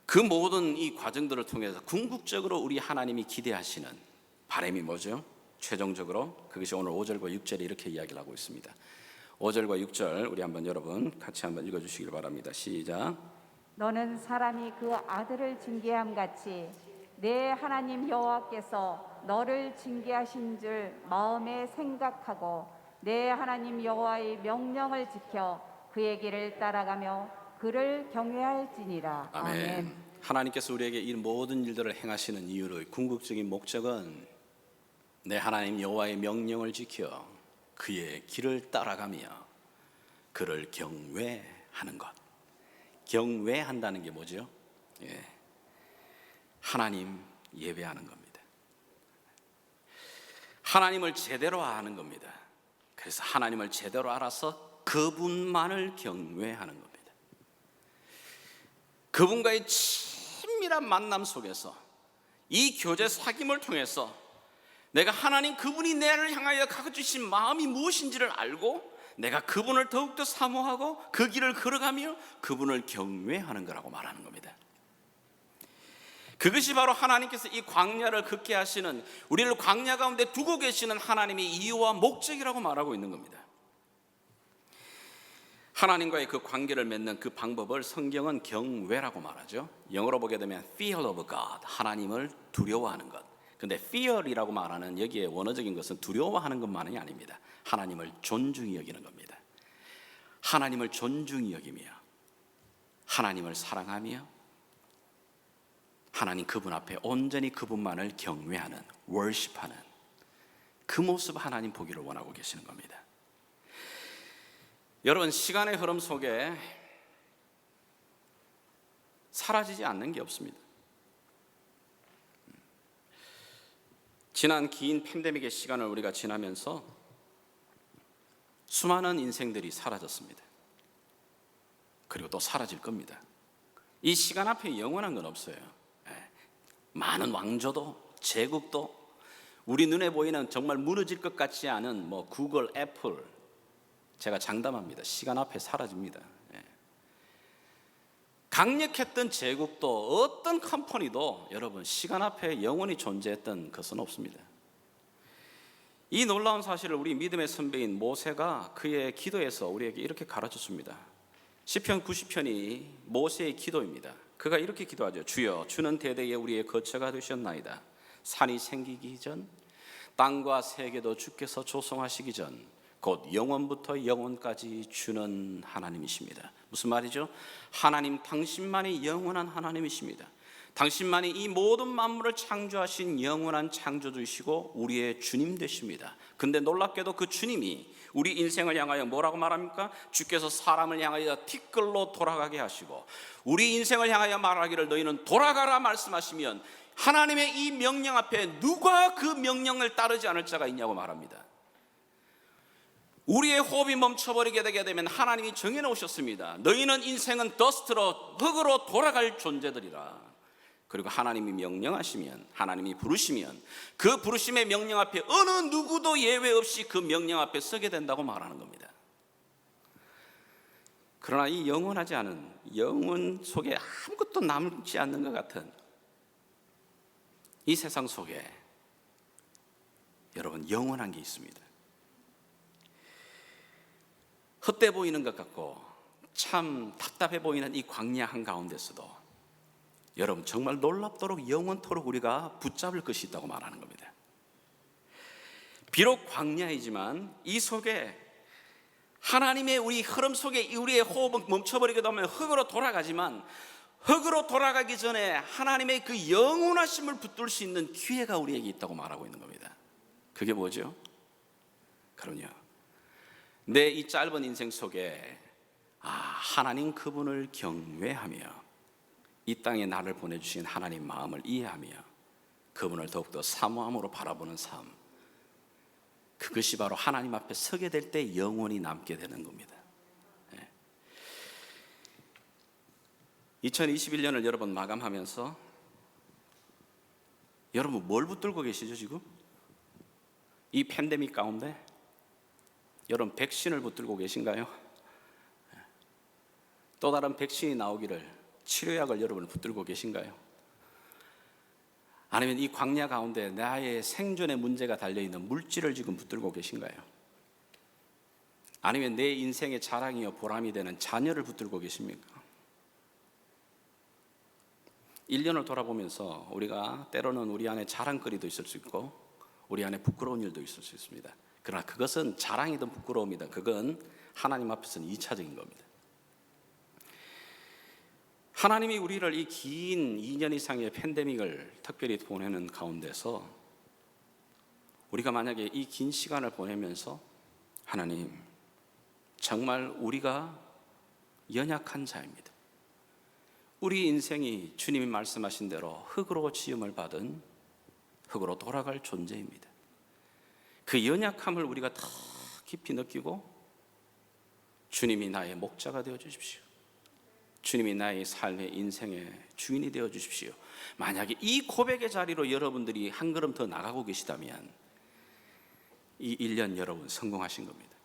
그 모든 이 과정들을 통해서 궁극적으로 우리 하나님이 기대하시는 바람이 뭐죠? 최종적으로 그것이 오늘 5절과 6절에 이렇게 이야기를 하고 있습니다. 5절과 6절 우리 한번 여러분 같이 한번 읽어주시길 바랍니다. 시작. 너는 사람이 그 아들을 징계함 같이 내 하나님 여호와께서 너를 징계하신 줄 마음에 생각하고 내 하나님 여호와의 명령을 지켜 그의 길을 따라가며 그를 경외할지니라. 아멘. 하나님께서 우리에게 이 모든 일들을 행하시는 이유의 궁극적인 목적은 내 하나님 여호와의 명령을 지켜 그의 길을 따라가며 그를 경외하는 것. 경외한다는 게 뭐죠? 하나님 예배하는 겁니다. 하나님을 제대로 아는 겁니다. 그래서 하나님을 제대로 알아서 그분만을 경외하는 겁니다. 그분과의 친밀한 만남 속에서 이 교제 사귐을 통해서 내가 하나님 그분이 나를 향하여 가져주신 마음이 무엇인지를 알고 내가 그분을 더욱더 사모하고 그 길을 걸어가며 그분을 경외하는 거라고 말하는 겁니다. 그것이 바로 하나님께서 이 광야를 걷게 하시는, 우리를 광야 가운데 두고 계시는 하나님의 이유와 목적이라고 말하고 있는 겁니다. 하나님과의 그 관계를 맺는 그 방법을 성경은 경외라고 말하죠. 영어로 보게 되면 fear of God, 하나님을 두려워하는 것. 근데 fear이라고 말하는 여기에 원어적인 것은 두려워하는 것만이 아닙니다. 하나님을 존중히 여기는 겁니다. 하나님을 존중히 여기며 하나님을 사랑하며 하나님 그분 앞에 온전히 그분만을 경외하는, worship하는 그 모습 하나님 보기를 원하고 계시는 겁니다. 여러분, 시간의 흐름 속에 사라지지 않는 게 없습니다. 지난 긴 팬데믹의 시간을 우리가 지나면서 수많은 인생들이 사라졌습니다. 그리고 또 사라질 겁니다. 이 시간 앞에 영원한 건 없어요. 많은 왕조도 제국도 우리 눈에 보이는 정말 무너질 것 같지 않은 구글, 애플, 제가 장담합니다. 시간 앞에 사라집니다. 강력했던 제국도 어떤 컴퍼니도 여러분 시간 앞에 영원히 존재했던 것은 없습니다. 이 놀라운 사실을 우리 믿음의 선배인 모세가 그의 기도에서 우리에게 이렇게 가르쳤습니다. 시편 90편이 모세의 기도입니다. 그가 이렇게 기도하죠. 주여, 주는 대대에 우리의 거처가 되셨나이다. 산이 생기기 전, 땅과 세계도 주께서 조성하시기 전 곧 영원부터 영원까지 주는 하나님이십니다. 무슨 말이죠? 하나님 당신만이 영원한 하나님이십니다. 당신만이 이 모든 만물을 창조하신 영원한 창조주이시고 우리의 주님 되십니다. 근데 놀랍게도 그 주님이 우리 인생을 향하여 뭐라고 말합니까? 주께서 사람을 향하여 티끌로 돌아가게 하시고 우리 인생을 향하여 말하기를 너희는 돌아가라 말씀하시면 하나님의 이 명령 앞에 누가 그 명령을 따르지 않을 자가 있냐고 말합니다. 우리의 호흡이 멈춰버리게 되게 되면 하나님이 정해놓으셨습니다. 너희는 인생은 더스트로, 흙으로 돌아갈 존재들이라. 그리고 하나님이 명령하시면, 하나님이 부르시면 그 부르심의 명령 앞에 어느 누구도 예외 없이 그 명령 앞에 서게 된다고 말하는 겁니다. 그러나 이 영원하지 않은, 영원 속에 아무것도 남지 않는 것 같은 이 세상 속에 여러분 영원한 게 있습니다. 헛돼 보이는 것 같고 참 답답해 보이는 이 광야 한가운데서도 여러분 정말 놀랍도록 영원토록 우리가 붙잡을 것이 있다고 말하는 겁니다. 비록 광야이지만 이 속에 하나님의 우리 흐름 속에 우리의 호흡은 멈춰버리게 되면 흙으로 돌아가지만 흙으로 돌아가기 전에 하나님의 그 영원하심을 붙들 수 있는 기회가 우리에게 있다고 말하고 있는 겁니다. 그게 뭐죠? 그럼요, 내 이 짧은 인생 속에 하나님 그분을 경외하며 이 땅에 나를 보내주신 하나님 마음을 이해하며 그분을 더욱더 사모함으로 바라보는 삶, 그것이 바로 하나님 앞에 서게 될 때 영원히 남게 되는 겁니다. 2021년을 여러분 마감하면서 여러분 뭘 붙들고 계시죠 지금? 이 팬데믹 가운데 여러분 백신을 붙들고 계신가요? 또 다른 백신이 나오기를, 치료약을 여러분 붙들고 계신가요? 아니면 이 광야 가운데 나의 생존의 문제가 달려있는 물질을 지금 붙들고 계신가요? 아니면 내 인생의 자랑이요 보람이 되는 자녀를 붙들고 계십니까? 1년을 돌아보면서 우리가 때로는 우리 안에 자랑거리도 있을 수 있고 우리 안에 부끄러운 일도 있을 수 있습니다. 그러나 그것은 자랑이든 부끄러움이든 그건 하나님 앞에서는 2차적인 겁니다. 하나님이 우리를 이 긴 2년 이상의 팬데믹을 특별히 보내는 가운데서 우리가 만약에 이 긴 시간을 보내면서 하나님, 정말 우리가 연약한 자입니다. 우리 인생이 주님이 말씀하신 대로 흙으로 지음을 받은 흙으로 돌아갈 존재입니다. 그 연약함을 우리가 더 깊이 느끼고 주님이 나의 목자가 되어 주십시오. 주님이 나의 삶의 인생의 주인이 되어 주십시오. 만약에 이 고백의 자리로 여러분들이 한 걸음 더 나가고 계시다면 이 1년 여러분 성공하신 겁니다.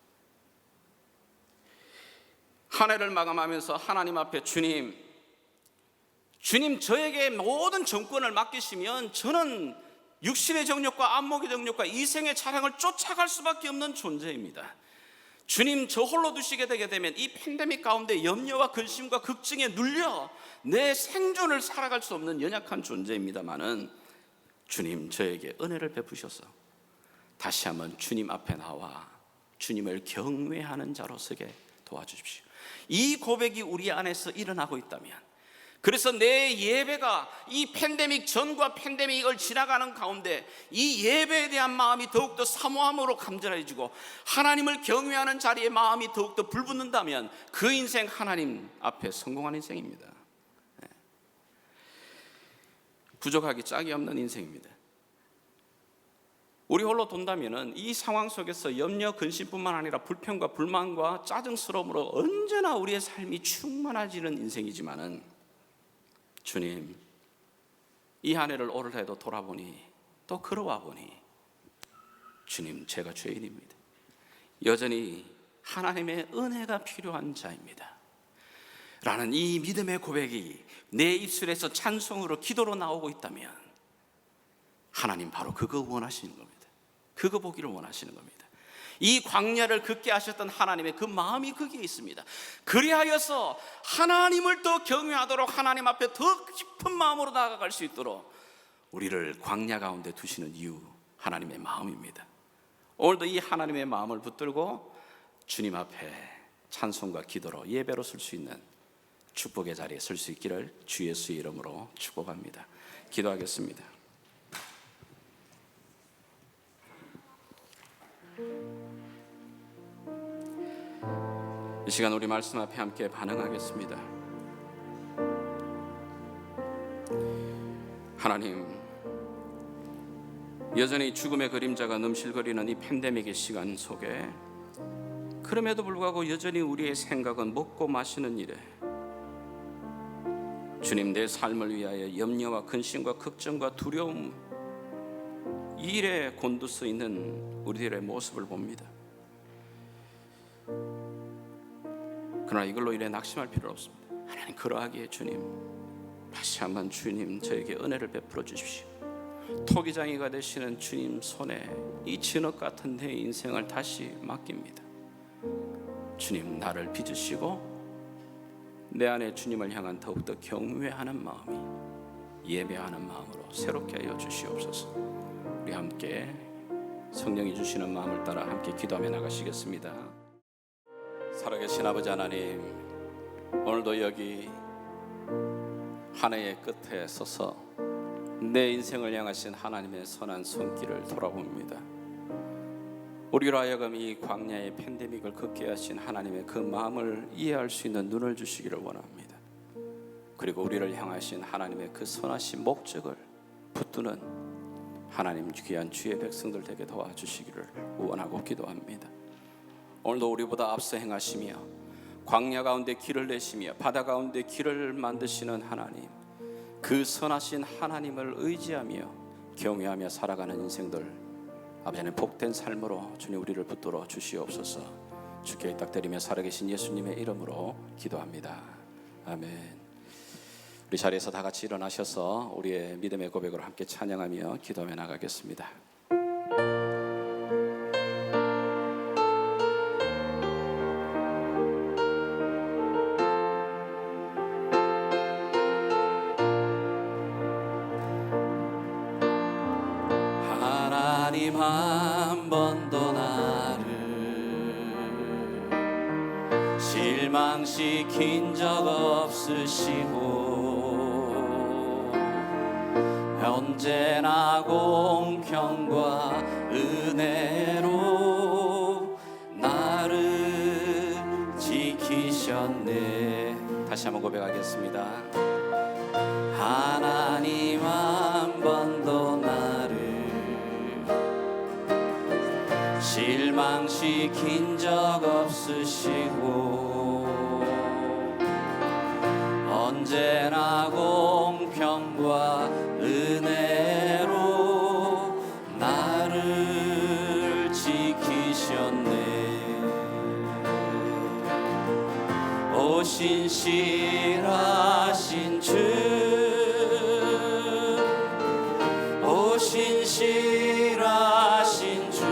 한 해를 마감하면서 하나님 앞에 주님 저에게 모든 정권을 맡기시면 저는 육신의 정욕과 안목의 정욕과 이생의 자랑을 쫓아갈 수밖에 없는 존재입니다. 주님, 저 홀로 두시게 되게 되면 이 팬데믹 가운데 염려와 근심과 걱정에 눌려 내 생존을 살아갈 수 없는 연약한 존재입니다마는 주님, 저에게 은혜를 베푸셔서 다시 한번 주님 앞에 나와 주님을 경외하는 자로 서게 도와주십시오. 이 고백이 우리 안에서 일어나고 있다면, 그래서 내 예배가 이 팬데믹 전과 팬데믹을 지나가는 가운데 이 예배에 대한 마음이 더욱더 사모함으로 감절해지고 하나님을 경외하는 자리에 마음이 더욱더 불붙는다면 그 인생 하나님 앞에 성공한 인생입니다. 부족하기 짝이 없는 인생입니다. 우리 홀로 돈다면 이 상황 속에서 염려, 근심뿐만 아니라 불평과 불만과 짜증스러움으로 언제나 우리의 삶이 충만해지는 인생이지만은 주님, 이 한 해를 오늘해도 돌아보니 또 걸어와 보니 주님, 제가 죄인입니다. 여전히 하나님의 은혜가 필요한 자입니다 라는 이 믿음의 고백이 내 입술에서 찬송으로 기도로 나오고 있다면 하나님 바로 그거 원하시는 겁니다. 그거 보기를 원하시는 겁니다. 이 광야를 걷게 하셨던 하나님의 그 마음이 거기에 있습니다. 그리하여서 하나님을 더 경외하도록 하나님 앞에 더 깊은 마음으로 나아갈 수 있도록 우리를 광야 가운데 두시는 이유, 하나님의 마음입니다. 오늘도 이 하나님의 마음을 붙들고 주님 앞에 찬송과 기도로 예배로 설 수 있는 축복의 자리에 설 수 있기를 주 예수의 이름으로 축복합니다. 기도하겠습니다. 이 시간 우리 말씀 앞에 함께 반응하겠습니다. 하나님, 여전히 죽음의 그림자가 넘실거리는 이 팬데믹의 시간 속에 그럼에도 불구하고 여전히 우리의 생각은 먹고 마시는 일에 주님, 내 삶을 위하여 염려와 근심과 걱정과 두려움 이 일에 곤두서 있는 우리들의 모습을 봅니다. 그러나 이걸로 인해 낙심할 필요는 없습니다. 하나님, 그러하기에 주님, 다시 한번 주님 저에게 은혜를 베풀어 주십시오. 토기장이가 되시는 주님 손에 이 진흙 같은 내 인생을 다시 맡깁니다. 주님, 나를 빚으시고 내 안에 주님을 향한 더욱더 경외하는 마음이 예배하는 마음으로 새롭게 하여 주시옵소서. 우리 함께 성령이 주시는 마음을 따라 함께 기도하며 나가시겠습니다. 살아계신 아버지 하나님, 오늘도 여기 한 해의 끝에 서서 내 인생을 향하신 하나님의 선한 손길을 돌아봅니다. 우리로 하여금 이 광야의 팬데믹을 걷게 하신 하나님의 그 마음을 이해할 수 있는 눈을 주시기를 원합니다. 그리고 우리를 향하신 하나님의 그 선하신 목적을 붙드는 하나님 귀한 주의 백성들 되게 도와주시기를 원하고 기도합니다. 오늘도 우리보다 앞서 행하시며 광야 가운데 길을 내시며 바다 가운데 길을 만드시는 하나님, 그 선하신 하나님을 의지하며 경외하며 살아가는 인생들, 아버지 하나님 복된 삶으로 주님 우리를 붙들어 주시옵소서. 주께 의탁드리며 살아계신 예수님의 이름으로 기도합니다. 아멘. 우리 자리에서 다 같이 일어나셔서 우리의 믿음의 고백으로 함께 찬양하며 기도하며 나가겠습니다. 하나님 한 번도 나를 실망시킨 적 없으시고 언제나 공평과 은혜로 나를 지키셨네. 다시 한번 고백하겠습니다. 하나님 한 번도 나를 실망시킨 적 없으시고 언제나 공평과 은혜로 나를 지키셨네. 오 신실하신 주, 오 신실하신 주,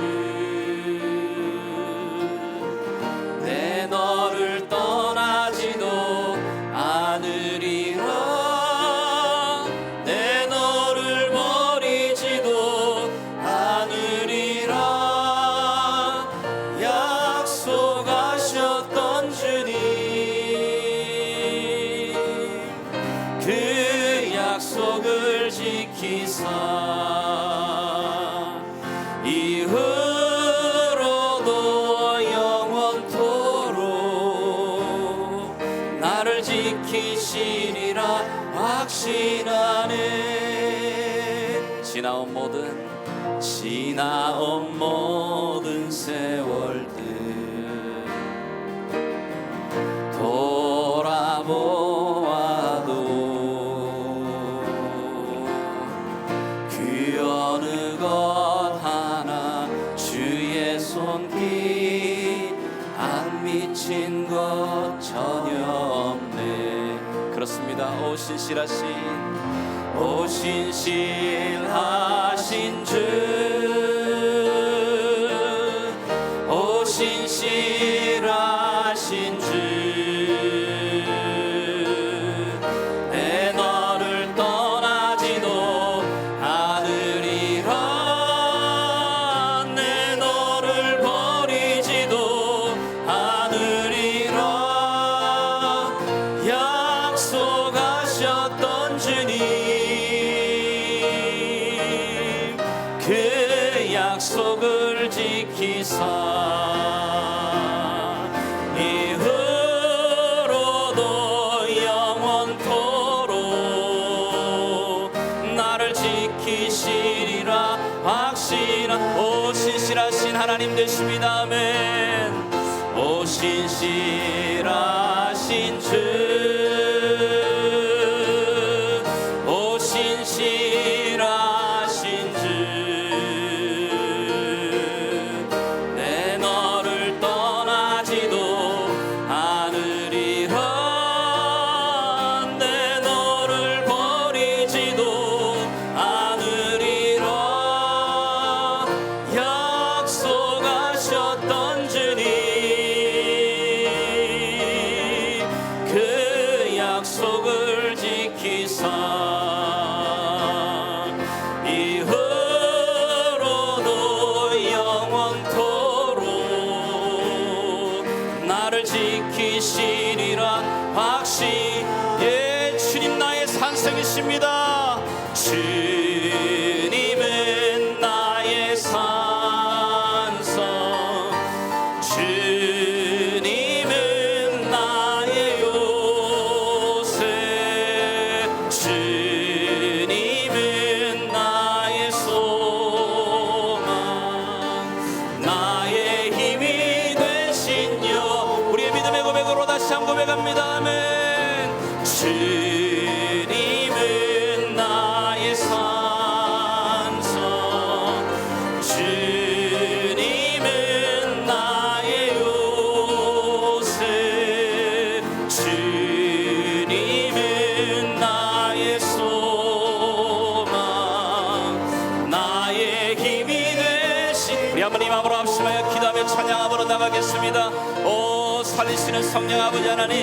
내 너를 떠나지도 않으리라. 내 너를 버리지도 않으리라. 약속하셨던 주님, 그 약속을 지키사 이후로도 영원토록 나를 지키시리라 확신하네. 지나온 모든 세월들 돌아보아도 그 어느 것 하나 주의 손길 안 미친 것 전혀 없네. 그렇습니다. 오 신실하신 주, 오 신실하신 주, 내 너를 떠나지도 않으리라. 내 너를 버리지도 않으리라. 약속하셨던 주님, 그 약속을 지키사 이후로도 영원토록 나를 지키시리라 확신한. 오 신실하신 하나님 되십니다. 아멘. 오 신실하신 주, 오 신실하신 주, 내 너를 떠나지도 않으리라. 내 너를 버리지도 않으리라. 약속하셨던 주님, 그 약속을 지키사 이후로도 영원토록 나를 지키시리라 확신. 예, 주님 나의 산성이십니다. 주님은 나의 산성, 주님은 나의 요새, 주님은 나의 소망, 나의 힘이 되신 여. 우리의 믿음의 고백으로 다시 한번 고백합니다. 아멘. 주님은 나의 산성, 기도하옵나이다. 오 살리시는 성령 아버지 하나님,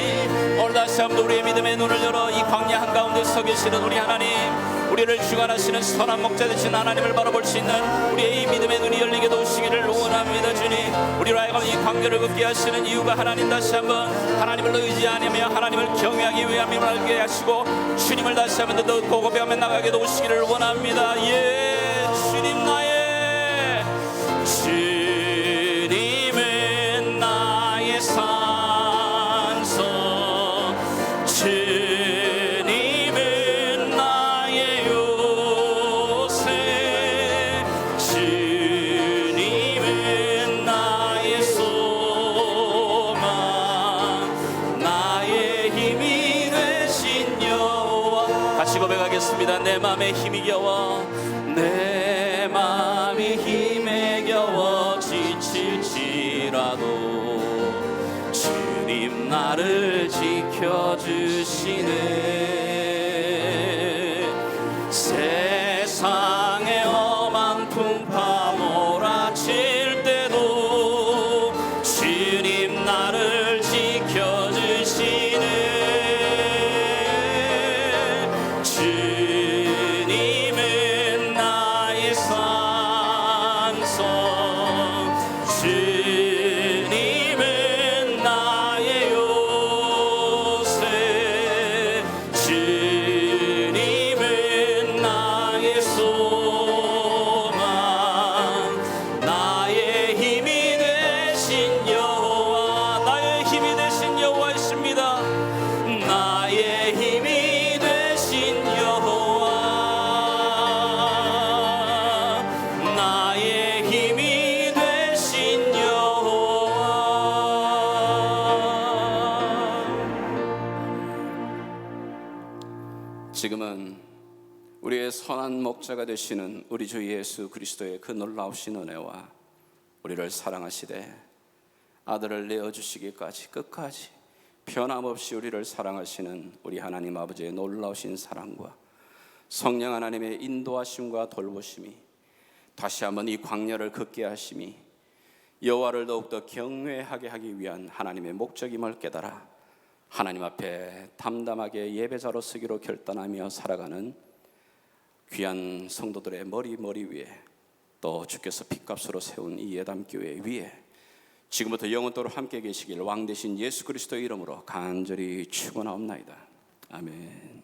오늘 다시 한번 우리의 믿음의 눈을 열어 이 광야 한가운데 서 계시는 우리 하나님, 우리를 주관하시는 선한 목자 되신 하나님을 바라볼 수 있는 우리의 이 믿음의 눈이 열리게 도우시기를 원합니다. 주님, 우리로 하여금 이 광야를 걷게 하시는 이유가 하나님, 다시 한번 하나님을 의지하며 하나님을 경외하기 위함 힘을 알게 하시고 주님을 다시 한번 더 고백하며 나가게 도우시기를 원합니다. 예, 주님 나의 주님은 나의 산소, 주님은 나의 요새, 주님은 나의 소망, 나의 힘이 되신 여호와. 같이 고백하겠습니다. 내 맘에 힘이 겨워, 내 맘이 힘에 겨워 지칠지라도 주님 나를 지켜주시네. 세상의 험한 풍파 몰아칠 때도 주님 나를 지켜주시네. 주님은 나의 산소, 주님은 나의 요새, 주님은 나의 소망, 나의 힘이 되신 여호와. 나의 힘이 되신 여호와이십니다. 나의 힘이 되신 여호와, 나의 힘이 되신 여호와. 지금은 우리의 선한 목자가 되시는 우리 주 예수 그리스도의 그 놀라우신 은혜와 우리를 사랑하시되 아들을 내어주시기까지 끝까지 변함없이 우리를 사랑하시는 우리 하나님 아버지의 놀라우신 사랑과 성령 하나님의 인도하심과 돌보심이 다시 한번 이 광야를 걷게 하심이 여호와를 더욱더 경외하게 하기 위한 하나님의 목적임을 깨달아 하나님 앞에 담담하게 예배자로 서기로 결단하며 살아가는 귀한 성도들의 머리 위에, 또 주께서 핏값으로 세운 이 예담교회 위에 지금부터 영원토록 함께 계시길 왕 되신 예수 그리스도의 이름으로 간절히 축원하옵나이다. 아멘.